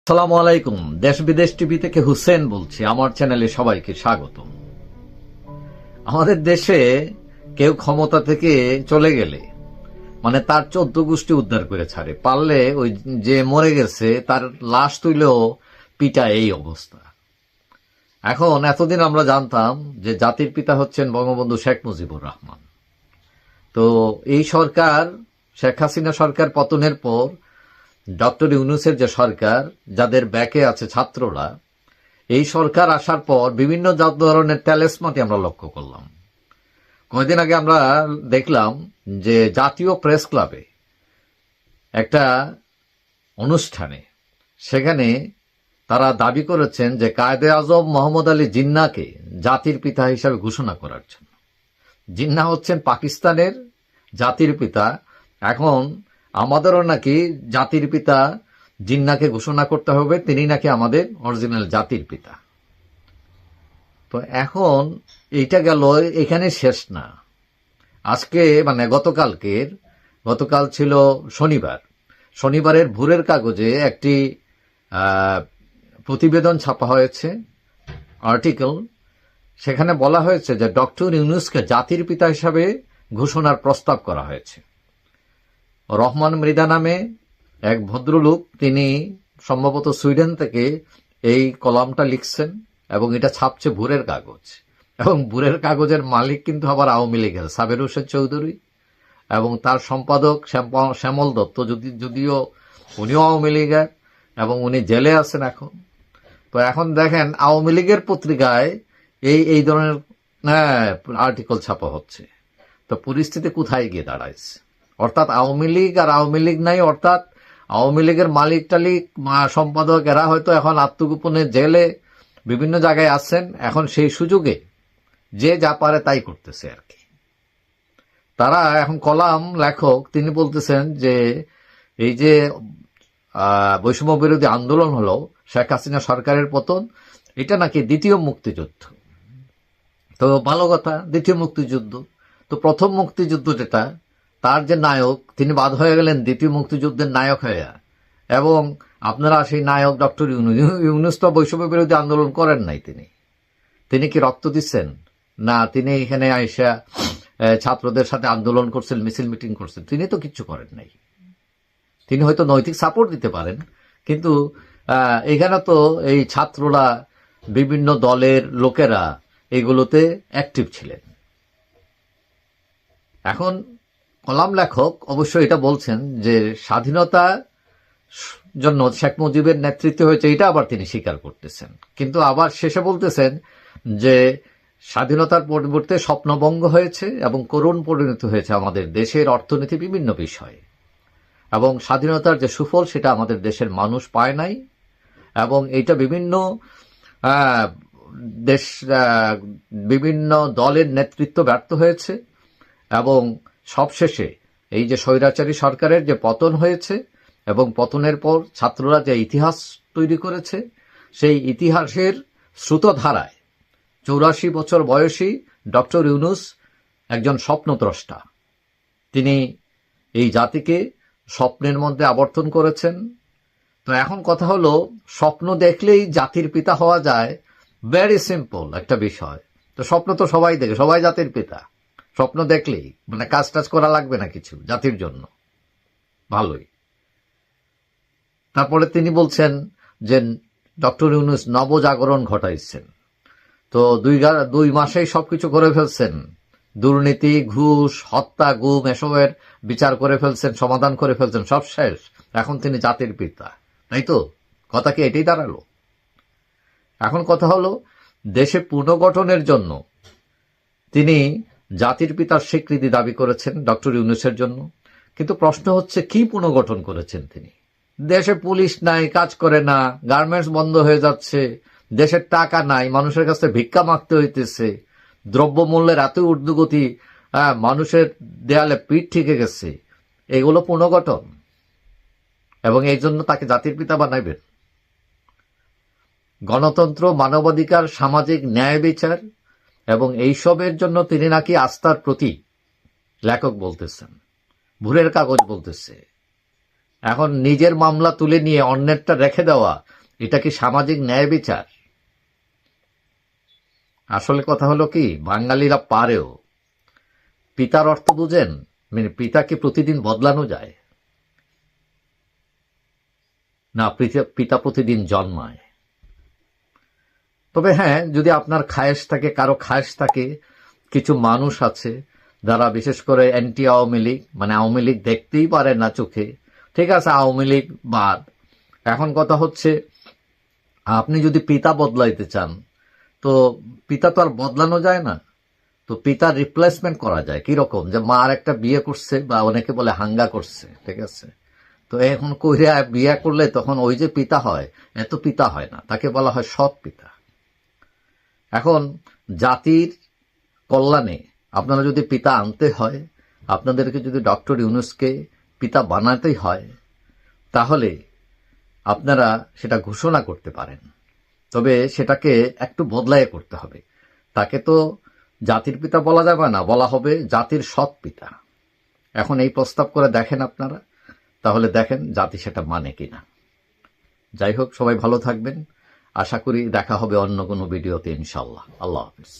আসসালামু আলাইকুম। দেশ বিদেশ টিভি থেকে হুসেন বলছি। আমার চ্যানেলে সবাইকে স্বাগতম। আমাদের দেশে কেউ ক্ষমতা থেকে চলে গেলে মানে তার 14 গোষ্ঠী উদ্ধার করে ছাড়ে, পারলে ওই যে মরে গেছে তার লাশ তুইলেও পিটা, এই অবস্থা। এখন এতদিন আমরা জানতাম যে জাতির পিতা হচ্ছেন বঙ্গবন্ধু শেখ মুজিবুর রহমান। তো এই সরকার, শেখ হাসিনা সরকার পতনের পর ডক্টর ইউনূসের যে সরকার, যাদের ব্যাকে আছে ছাত্ররা, এই সরকার আসার পর বিভিন্ন ধরনের ট্যালেসমাটি আমরা লক্ষ্য করলাম। কয়েকদিন আগে আমরা দেখলাম যে জাতীয় প্রেস ক্লাবে একটা অনুষ্ঠানে, সেখানে তারা দাবি করেছেন যে কায়েদে আজম মোহাম্মদ আলী জিন্নাহকে জাতির পিতা হিসাবে ঘোষণা করার জন্য। জিন্নাহ হচ্ছেন পাকিস্তানের জাতির পিতা। এখন আমাদেরও নাকি জাতির পিতা জিন্নাহকে ঘোষণা করতে হবে, তিনি নাকি আমাদের অরিজিনাল জাতির পিতা। তো এখন এইটা গেল, এখানে শেষ না। আজকে মানে গতকাল ছিল শনিবার। শনিবারের ভোরের কাগজে একটি প্রতিবেদন ছাপা হয়েছে, আর্টিকেল। সেখানে বলা হয়েছে যে ডক্টর ইউনূসকে জাতির পিতা হিসাবে ঘোষণার প্রস্তাব করা হয়েছে। রহমান মৃধা নামে এক ভদ্রলোক, তিনি সম্ভবত সুইডেন থেকে এই কলামটা লিখছেন এবং এটা ছাপছে ভোরের কাগজ। এবং ভোরের কাগজের মালিক কিন্তু আবার আওয়ামী লীগের সাবের হোসেন চৌধুরী, এবং তার সম্পাদক শ্যামল দত্ত, যদিও উনিও আওয়ামী লীগের এবং উনি জেলে আছেন এখন। তো এখন দেখেন আওয়ামী লীগের পত্রিকায় এই ধরনের আর্টিকেল ছাপা হচ্ছে। তো পরিস্থিতি কোথায় গিয়ে দাঁড়াইছে? অর্থাৎ আওয়ামী লীগ আর আওয়ামী লীগ নাই, অর্থাৎ আওয়ামী লীগের মালিক টালিক সম্পাদক এরা হয়তো এখন আত্মগোপনে জেলে বিভিন্ন জায়গায় আছেন। এখন সেই সুযোগে যে যা পারে তাই করতেছে আর কি। তারা এখন কলাম লেখক, তিনি বলতেছেন যে এই যে বৈষম্য বিরোধী আন্দোলন হলো, শেখ হাসিনা সরকারের পতন, এটা নাকি দ্বিতীয় মুক্তিযুদ্ধ। তো ভালো কথা, দ্বিতীয় মুক্তিযুদ্ধ। তো প্রথম মুক্তিযুদ্ধ যেটা, তার যে নায়ক, তিনি বাদ হয়ে গেলেন দ্বিতীয় মুক্তিযুদ্ধের নায়ক হয়ে। এবং আপনারা সেই নায়ক ডক্টর ইউনূস তো বৈষম্য বিরোধী আন্দোলন করেন নাই। তিনি কি রক্ত দিচ্ছেন? না, তিনি এখানে আইসা ছাত্রদের সাথে আন্দোলন করছেন, মিছিল মিটিং করছেন, তিনি তো কিচ্ছু করেন নাই। তিনি হয়তো নৈতিক সাপোর্ট দিতে পারেন, কিন্তু এখানে তো এই ছাত্ররা, বিভিন্ন দলের লোকেরা এগুলোতে অ্যাক্টিভ ছিলেন। এখন কলাম লেখক অবশ্য এটা বলছেন যে স্বাধীনতা জন্য শেখ মুজিবের নেতৃত্বে হয়েছে, এটা আবার তিনি স্বীকার করতেছেন। কিন্তু আবার শেষে বলতেছেন যে স্বাধীনতার পরিবর্তে স্বপ্নভঙ্গ হয়েছে এবং করুণ পরিণত হয়েছে আমাদের দেশের অর্থনীতি বিভিন্ন বিষয়ে, এবং স্বাধীনতার যে সুফল সেটা আমাদের দেশের মানুষ পায় নাই, এবং এইটা বিভিন্ন দলের নেতৃত্ব ব্যর্থ হয়েছে, এবং সবশেষে এই যে স্বৈরাচারী সরকারের যে পতন হয়েছে এবং পতনের পর ছাত্ররা যে ইতিহাস তৈরি করেছে, সেই ইতিহাসের স্রোতধারায় 84 বছর বয়সী ডক্টর ইউনূস একজন স্বপ্নদ্রষ্টা। তিনি এই জাতিকে স্বপ্নের মধ্যে আবর্তন করেছেন। তো এখন কথা হলো, স্বপ্ন দেখলেই জাতির পিতা হওয়া যায়, ভেরি সিম্পল একটা বিষয়। তো স্বপ্ন তো সবাই দেখে, সবাই জাতির পিতা। স্বপ্ন দেখলেই মানে কাজ টাজ করা লাগবে না কিছু জাতির জন্য, ভালোই। তারপরে তিনি বলছেন যে ডক্টর ইউনূস নবজাগরণ ঘটাইছেন। তো 2 মাসেই সবকিছু করে ফেলছেন, দুর্নীতি, ঘুষ, হত্যা, গুম এসবের বিচার করে ফেলছেন, সমাধান করে ফেলছেন, সব শেষ। এখন তিনি জাতির পিতা, তাই তো? কথা কি এটাই দাঁড়ালো? এখন কথা হলো, দেশে পুনর্গঠনের জন্য তিনি জাতির পিতার স্বীকৃতি দাবি করেছেন ডক্টর ইউনূসের জন্য। কিন্তু প্রশ্ন হচ্ছে, কি পুনর্গঠন করেছেন তিনি? দেশে পুলিশ নাই, কাজ করে না, গার্মেন্টস বন্ধ হয়ে যাচ্ছে, দেশের টাকা নাই, মানুষের কাছে ভিক্ষা মাগতে হইতেছে, দ্রব্যমূল্যের এত ঊর্ধ্বগতি, মানুষের দেয়ালে পিঠ ঠেকে গেছে, এগুলো পুনর্গঠন? এবং এই জন্য তাকে জাতির পিতা বানাইবেন? গণতন্ত্র, মানবাধিকার, সামাজিক ন্যায় বিচার এবং এইসবের জন্য তিনি নাকি আস্থার প্রতীক, লেখক বলতেছেন, ভোরের কাগজ বলতেছে। এখন নিজের মামলা তুলে নিয়ে অন্যেরটা রেখে দেওয়া, এটা কি সামাজিক ন্যায় বিচার? আসলে কথা হলো কি, বাঙালিরা পারেও। পিতার অর্থ বুঝেন? মানে পিতাকে প্রতিদিন বদলানো যায় না, পিতা প্রতিদিন জন্মায়। তবে হ্যাঁ, যদি আপনার খায়েশ থাকে, কারো খায়েশ থাকে, কিছু মানুষ আছে যারা বিশেষ করে অ্যান্টি আওয়ামী লীগ, মানে আওয়ামী লীগ দেখতেই পারে না চোখে, ঠিক আছে, আওয়ামী লীগ বাদ। এখন কথা হচ্ছে, আপনি যদি পিতা বদলাইতে চান, তো পিতা তো আর বদলানো যায় না। তো পিতার রিপ্লেসমেন্ট করা যায় কিরকম, যে মা আর একটা বিয়ে করছে, বা অনেকে বলে হাঙ্গা করছে, ঠিক আছে, তো এখন কইরা বিয়ে করলে তখন ওই যে পিতা হয়, এত পিতা হয় না, তাকে বলা হয় সৎ পিতা। এখন জাতির কল্যাণে আপনারা যদি পিতা আনতে হয়, আপনাদেরকে যদি ডক্টর ইউনূসকে পিতা বানাতেই হয়, তাহলে আপনারা সেটা ঘোষণা করতে পারেন। তবে সেটাকে একটু বদলায় করতে হবে। তাকে তো জাতির পিতা বলা যাবে না, বলা হবে জাতির সৎ পিতা। এখন এই প্রস্তাব করে দেখেন আপনারা, তাহলে দেখেন জাতি সেটা মানে কিনা। যাই হোক, সবাই ভালো থাকবেন। আশা করি দেখা হবে অন্য কোনো ভিডিওতে ইনশাআল্লাহ। আল্লাহ হাফেজ।